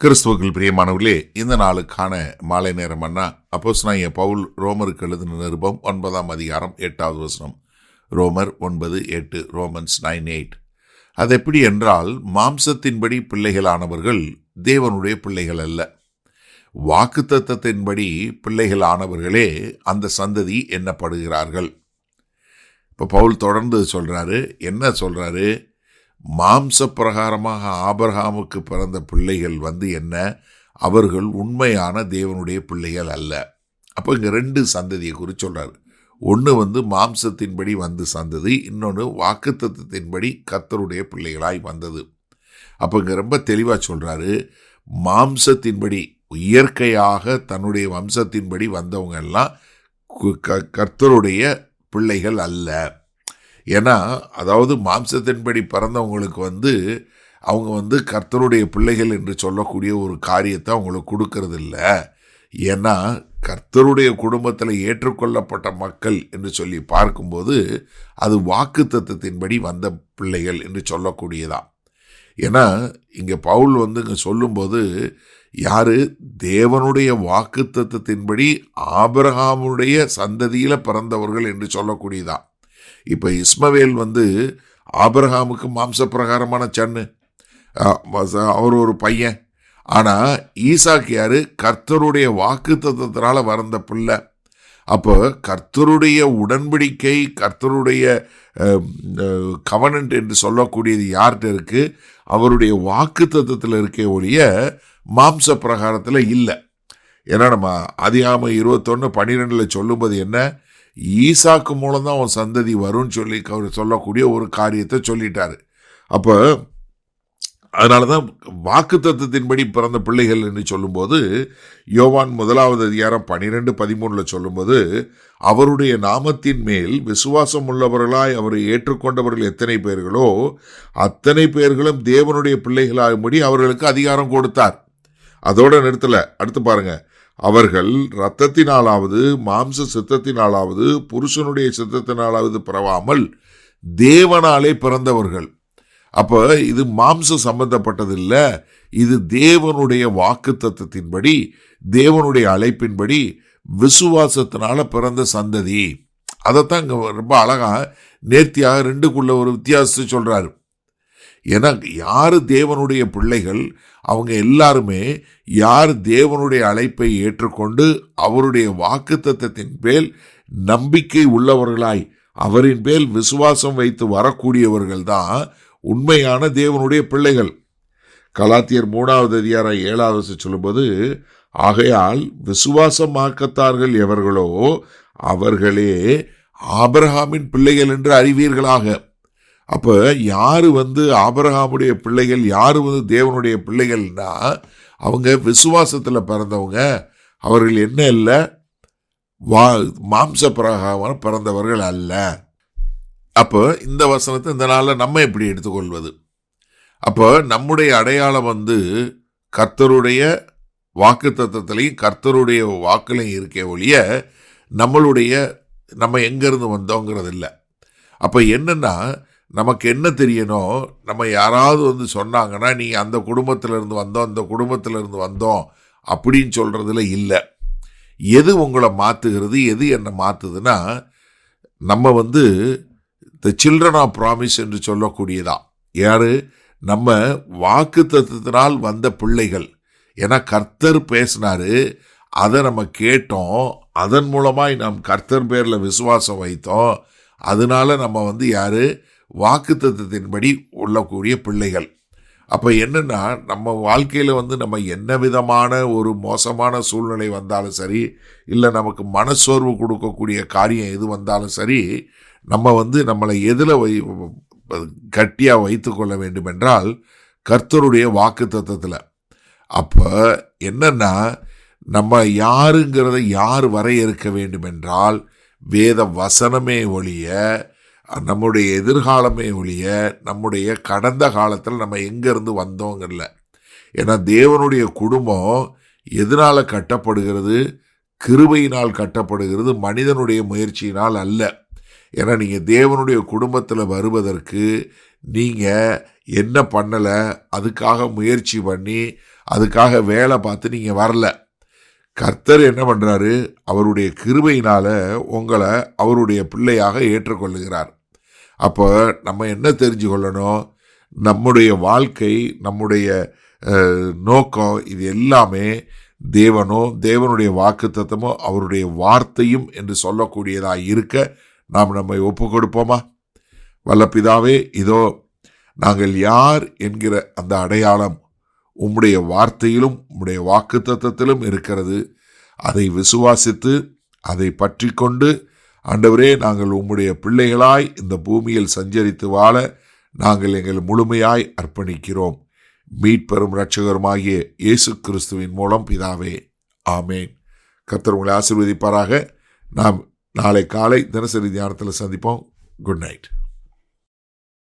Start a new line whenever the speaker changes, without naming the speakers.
கிறிஸ்துவுக்குள் பிரியமானவர்களே, இந்த நாளுக்கான மாலை நேரம் அண்ணா அப்போஸ்தலனாகிய பவுல் ரோமருக்கு எழுதின நிருபம் 9ஆம் அதிகாரம் 8வது வசனம். ரோமர் 9:8, ரோமன்ஸ் 9:8. அது எப்படி என்றால், மாம்சத்தின்படி பிள்ளைகளானவர்கள் தேவனுடைய பிள்ளைகள் அல்ல, வாக்குத்தத்தத்தின்படி பிள்ளைகளானவர்களே அந்த சந்ததி எண்ணப்படுகிறார்கள். இப்போ பவுல் தொடர்ந்து சொல்றாரு. என்ன சொல்றாரு? மாம்ச பிரகாரமாக ஆபிரகாமுக்கு பிறந்த பிள்ளைகள் என்ன? அவர்கள் உண்மையான தேவனுடைய பிள்ளைகள் அல்ல. அப்போ இங்கே 2 சந்ததியை குறித்து சொல்றாரு. ஒன்று மாம்சத்தின்படி வந்த சந்ததி, இன்னொன்று வாக்குத்தத்தத்தின்படி கர்த்தருடைய பிள்ளைகளாய் வந்தது. அப்போ இங்கே ரொம்ப தெளிவாக சொல்றாரு, மாம்சத்தின்படி இயற்கையாக தன்னுடைய வம்சத்தின்படி வந்தவங்க எல்லாம் கர்த்தருடைய பிள்ளைகள் அல்ல. ஏன்னா, அதாவது மாம்சத்தின்படி பிறந்தவங்களுக்கு அவங்க கர்த்தருடைய பிள்ளைகள் என்று சொல்லக்கூடிய ஒரு காரியத்தை அவங்களுக்கு கொடுக்கறது இல்லை. ஏன்னா, கர்த்தருடைய குடும்பத்தில் ஏற்றுக்கொள்ளப்பட்ட மக்கள் என்று சொல்லி பார்க்கும்போது அது வாக்குத்தத்தத்தின்படி வந்த பிள்ளைகள் என்று சொல்லக்கூடியதான். ஏன்னா, இங்கே பவுல் இங்கே சொல்லும்போது யாரு? தேவனுடைய வாக்குத்தத்தத்தின்படி ஆபிரகாமுடைய சந்ததியில் பிறந்தவர்கள் என்று சொல்லக்கூடியதான். இப்போ இஸ்மவேல் ஆபிரகாமுக்கு மாம்ச பிரகாரமான சன்னு, அவர் ஒரு பையன். ஆனால் ஈசாக்கு யாரு? கர்த்தருடைய வாக்குத்தத்தத்தினால வந்த பிள்ளை. அப்போ கர்த்தருடைய உடன்படிக்கை, கர்த்தருடைய கவனன்ட் என்று சொல்லக்கூடியது யார்கிட்ட இருக்கு? அவருடைய வாக்குத்தத்தத்தில் இருக்கே ஒழிய மாம்ச பிரகாரத்தில் இல்லை. ஏன்னா நம்ம ஆதியாகமம் 21:12 சொல்லும்போது என்ன? ஈசாக்கு மூலம்தான் அவன் சந்ததி வரும்னு சொல்லி அவர் சொல்லக்கூடிய ஒரு காரியத்தை சொல்லிட்டாரு. அப்போ அதனால தான் வாக்குத்தத்தத்தின்படி பிறந்த பிள்ளைகள் என்று சொல்லும்போது யோவான் 1வது அதிகாரம் 12:13 சொல்லும்போது, அவருடைய நாமத்தின் மேல் விசுவாசம் உள்ளவர்களாய் அவரை ஏற்றுக்கொண்டவர்கள் எத்தனை பேர்களோ அத்தனை பேர்களும் தேவனுடைய பிள்ளைகளாகும்படி அவர்களுக்கு அதிகாரம் கொடுத்தார். அதோட நிறுத்தல. அடுத்து பாருங்க, அவர்கள் இரத்தத்தினாலாவது மாம்ச சித்தத்தினாலாவது புருஷனுடைய சித்தத்தினாலாவது பிறவாமல் தேவனாலே பிறந்தவர்கள். அப்போ இது மாம்ச சம்பந்தப்பட்டது இல்லை, இது தேவனுடைய வாக்குத்தத்தத்தின்படி, தேவனுடைய அழைப்பின்படி விசுவாசத்தினால பிறந்த சந்ததி. அதைத்தான் இங்கே ரொம்ப அழகா நேர்த்தியாக 2க்குள்ள ஒரு வித்தியாசத்தை சொல்றாரு. ஏன்னா, யார் தேவனுடைய பிள்ளைகள்? அவங்க எல்லாருமே யார் தேவனுடைய அழைப்பை ஏற்றுக்கொண்டு அவருடைய வாக்குத்தத்தத்தின் மேல் நம்பிக்கை உள்ளவர்களாய் அவரின் மேல் விசுவாசம் வைத்து வரக்கூடியவர்கள் தான் உண்மையான தேவனுடைய பிள்ளைகள். கலாத்தியர் 3வது அதிகாரம் 7வது சொல்லும்போது, ஆகையால் விசுவாசமாக்கத்தார்கள் எவர்களோ அவர்களே ஆபிரகாமின் பிள்ளைகள் என்று அறிவீர்களாக. அப்போ யார் ஆபிரகாமுடைய பிள்ளைகள், யார் தேவனுடைய பிள்ளைகள்னா அவங்க விசுவாசத்தில் பிறந்தவங்க. அவர்கள் என்ன இல்லை? மாம்ச பிரகாரம் பிறந்தவர்கள் அல்ல. அப்போ இந்த வசனத்தை இந்த நாளில் நம்ம எப்படி எடுத்துக்கொள்வது? அப்போ நம்முடைய அடையாளம் கர்த்தருடைய வாக்குத்தத்தத்திலையும் கர்த்தருடைய வாக்குலையும் இருக்கே ஒழிய நம்ம எங்கேருந்து வந்தோங்கிறது இல்லை. அப்போ என்னென்னா, நமக்கு என்ன தெரியணும்? நம்ம யாராவது சொன்னாங்கன்னா, நீ அந்த குடும்பத்திலேருந்து வந்தோம், அந்த குடும்பத்திலேருந்து வந்தோம் அப்படின்னு சொல்கிறதுல இல்லை. எது உங்களை மாற்றுகிறது, எது என்னை மாற்றுதுன்னா, நம்ம த சில்ட்ரன் ஆஃப் ப்ராமிஸ் என்று சொல்லக்கூடியதான். யாரு? நம்ம வாக்குத்தத்தத்தினால் வந்த பிள்ளைகள். ஏன்னா கர்த்தர் பேசினாரு, அதை நம்ம கேட்டோம், அதன் மூலமாய் நாம் கர்த்தர் பேரில் விசுவாசம் வைத்தோம். அதனால நம்ம யாரு? வாக்குத்தத்தத்தின்படி உள்ளக்கூடிய பிள்ளைகள். அப்போ என்னன்னா, நம்ம வாழ்க்கையில் நம்ம என்ன விதமான ஒரு மோசமான சூழ்நிலை வந்தாலும் சரி, இல்லை நமக்கு மனசோர்வு கொடுக்கக்கூடிய காரியம் எது வந்தாலும் சரி, நம்ம நம்மளை எதில் கட்டியாக வைத்து கொள்ள வேண்டும் என்றால் கர்த்தருடைய வாக்குத்தத்தத்தில். அப்போ என்னன்னா, நம்ம யாருங்கிறத யார் வரையறுக்க வேண்டும் என்றால் வேத வசனமே ஒழிய, நம்முடைய எதிர்காலமே ஒழிய, நம்முடைய கடந்த காலத்தில் நம்ம எங்கேருந்து வந்தோங்கல்ல. ஏன்னா தேவனுடைய குடும்பம் எதனால் கட்டப்படுகிறது? கிருபையினால் கட்டப்படுகிறது, மனிதனுடைய முயற்சியினால் அல்ல. ஏன்னா நீங்கள் தேவனுடைய குடும்பத்தில் வருவதற்கு நீங்கள் என்ன பண்ணலை? அதுக்காக முயற்சி பண்ணி அதுக்காக வேலை பார்த்து நீங்கள் வரல. கர்த்தர் என்ன பண்ணுறாரு? அவருடைய கிருபையினால உங்களை அவருடைய பிள்ளையாக ஏற்றுக்கொள்ளுகிறார். அப்போ நம்ம என்ன தெரிஞ்சு கொள்ளணும்? நம்முடைய வாழ்க்கை, நம்முடைய நோக்கம், இது எல்லாமே தேவனுடைய வாக்குத்தத்தமோ அவருடைய வார்த்தையும் என்று சொல்லக்கூடியதாக இருக்க நாம் நம்மை ஒப்பு கொடுப்போமா? வல்ல பிதாவே, இதோ நாங்கள் யார் என்கிற அந்த அடையாளம் உம்முடைய வார்த்தையிலும் உம்முடைய வாக்குத்தத்தத்திலும் இருக்கிறது. அதை விசுவாசித்து அதை பற்றி கொண்டு ஆண்டவரே, நாங்கள் உம்முடைய பிள்ளைகளாய் இந்த பூமியில் சஞ்சரித்து வாழ நாங்கள் எங்கள் முழுமையாய் அர்ப்பணிக்கிறோம். மீட்பெரும் இரட்சகருமாகிய இயேசு கிறிஸ்துவின் மூலம் பிதாவே, ஆமேன். கர்த்தர் உங்களை ஆசீர்வதிப்பாராக. நாம் நாளை காலை தினசரி தியானத்தில் சந்திப்போம். Good night.